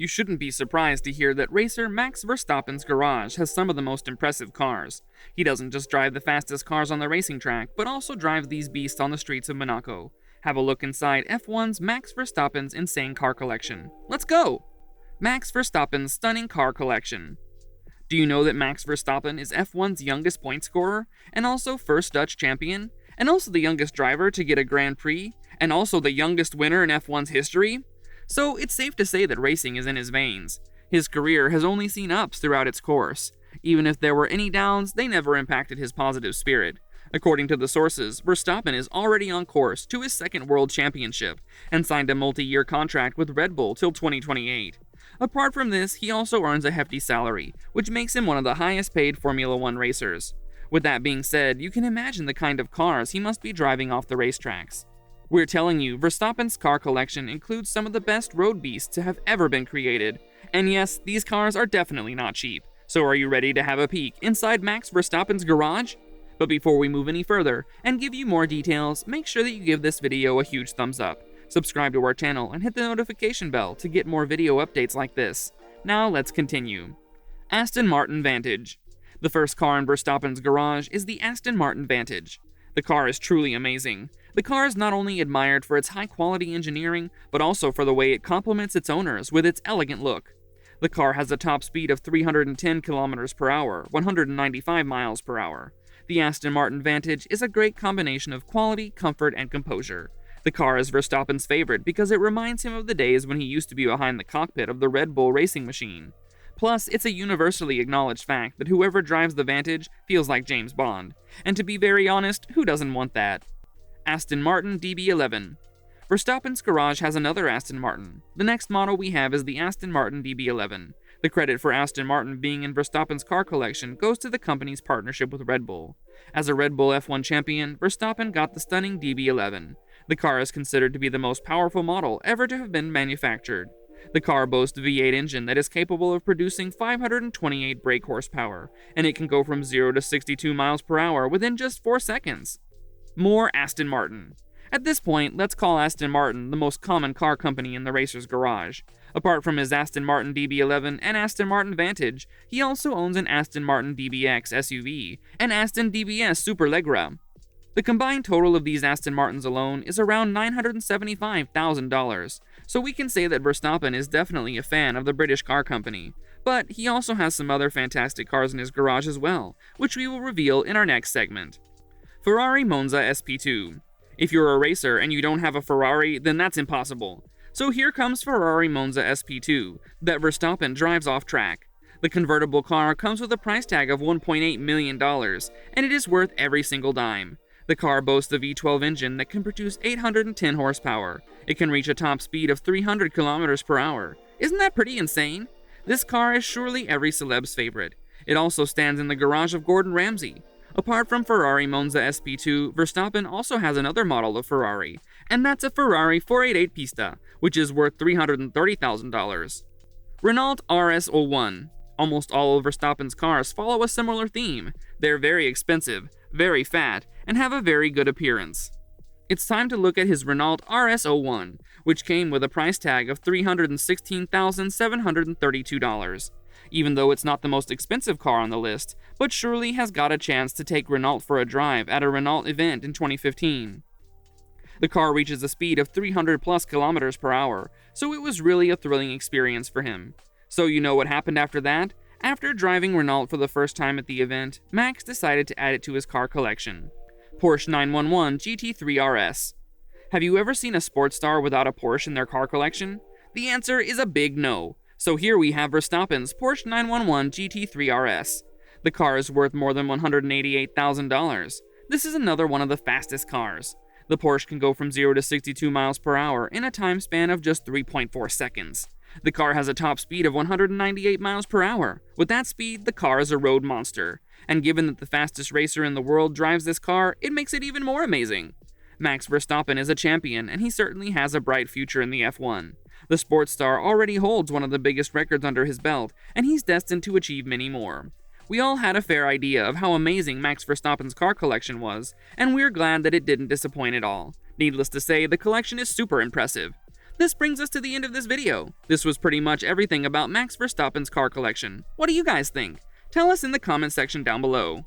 You shouldn't be surprised to hear that racer Max Verstappen's garage has some of the most impressive cars. He doesn't just drive the fastest cars on the racing track, but also drives these beasts on the streets of Monaco. Have a look inside F1's Max Verstappen's insane car collection. Let's go! Max Verstappen's stunning car collection. Do you know that Max Verstappen is F1's youngest point scorer, and also first Dutch champion, and also the youngest driver to get a Grand Prix, and also the youngest winner in F1's history? So it's safe to say that racing is in his veins. His career has only seen ups throughout its course. Even if there were any downs, they never impacted his positive spirit. According to the sources, Verstappen is already on course to his second world championship, and signed a multi-year contract with Red Bull till 2028. Apart from this, he also earns a hefty salary, which makes him one of the highest paid Formula 1 racers. With that being said, you can imagine the kind of cars he must be driving off the racetracks. We're telling you, Verstappen's car collection includes some of the best road beasts to have ever been created. And yes, these cars are definitely not cheap. So are you ready to have a peek inside Max Verstappen's garage? But before we move any further and give you more details, make sure that you give this video a huge thumbs up, subscribe to our channel, and hit the notification bell to get more video updates like this. Now let's continue. Aston Martin Vantage. The first car in Verstappen's garage is the Aston Martin Vantage. The car is truly amazing. The car is not only admired for its high-quality engineering, but also for the way it complements its owners with its elegant look. The car has a top speed of 310 km per hour, 195 miles per hour. The Aston Martin Vantage is a great combination of quality, comfort, and composure. The car is Verstappen's favorite because it reminds him of the days when he used to be behind the cockpit of the Red Bull racing machine. Plus, it's a universally acknowledged fact that whoever drives the Vantage feels like James Bond. And to be very honest, who doesn't want that? Aston Martin DB11. Verstappen's garage has another Aston Martin. The next model we have is the Aston Martin DB11. The credit for Aston Martin being in Verstappen's car collection goes to the company's partnership with Red Bull. As a Red Bull F1 champion, Verstappen got the stunning DB11. The car is considered to be the most powerful model ever to have been manufactured. The car boasts a V8 engine that is capable of producing 528 brake horsepower, and it can go from 0 to 62 miles per hour within just 4 seconds. More Aston Martin. At this point, let's call Aston Martin the most common car company in the racer's garage. Apart from his Aston Martin DB11 and Aston Martin Vantage, he also owns an Aston Martin DBX SUV and Aston DBS Superleggera. The combined total of these Aston Martins alone is around $975,000, so we can say that Verstappen is definitely a fan of the British car company. But he also has some other fantastic cars in his garage as well, which we will reveal in our next segment. Ferrari Monza SP2. If you're a racer and you don't have a Ferrari, then that's impossible. So here comes Ferrari Monza SP2, that Verstappen drives off track. The convertible car comes with a price tag of $1.8 million, and it is worth every single dime. The car boasts a V12 engine that can produce 810 horsepower. It can reach a top speed of 300 km per hour. Isn't that pretty insane? This car is surely every celeb's favorite. It also stands in the garage of Gordon Ramsay. Apart from Ferrari Monza SP2, Verstappen also has another model of Ferrari, and that's a Ferrari 488 Pista, which is worth $330,000. Renault RS01. Almost all of Verstappen's cars follow a similar theme. They're very expensive, very fat, and have a very good appearance. It's time to look at his Renault RS01, which came with a price tag of $316,732. Even though it's not the most expensive car on the list, but surely has got a chance to take Renault for a drive at a Renault event in 2015. The car reaches a speed of 300 plus kilometers per hour, so it was really a thrilling experience for him. So you know what happened after that? After driving Renault for the first time at the event, Max decided to add it to his car collection. Porsche 911 GT3 RS. Have you ever seen a sports star without a Porsche in their car collection? The answer is a big no. So here we have Verstappen's Porsche 911 GT3 RS. The car is worth more than $188,000. This is another one of the fastest cars. The Porsche can go from 0 to 62 miles per hour in a time span of just 3.4 seconds. The car has a top speed of 198 miles per hour. With that speed, the car is a road monster. And given that the fastest racer in the world drives this car, it makes it even more amazing. Max Verstappen is a champion, and he certainly has a bright future in the F1. The sports star already holds one of the biggest records under his belt, and he's destined to achieve many more. We all had a fair idea of how amazing Max Verstappen's car collection was, and we're glad that it didn't disappoint at all. Needless to say, the collection is super impressive. This brings us to the end of this video. This was pretty much everything about Max Verstappen's car collection. What do you guys think? Tell us in the comment section down below.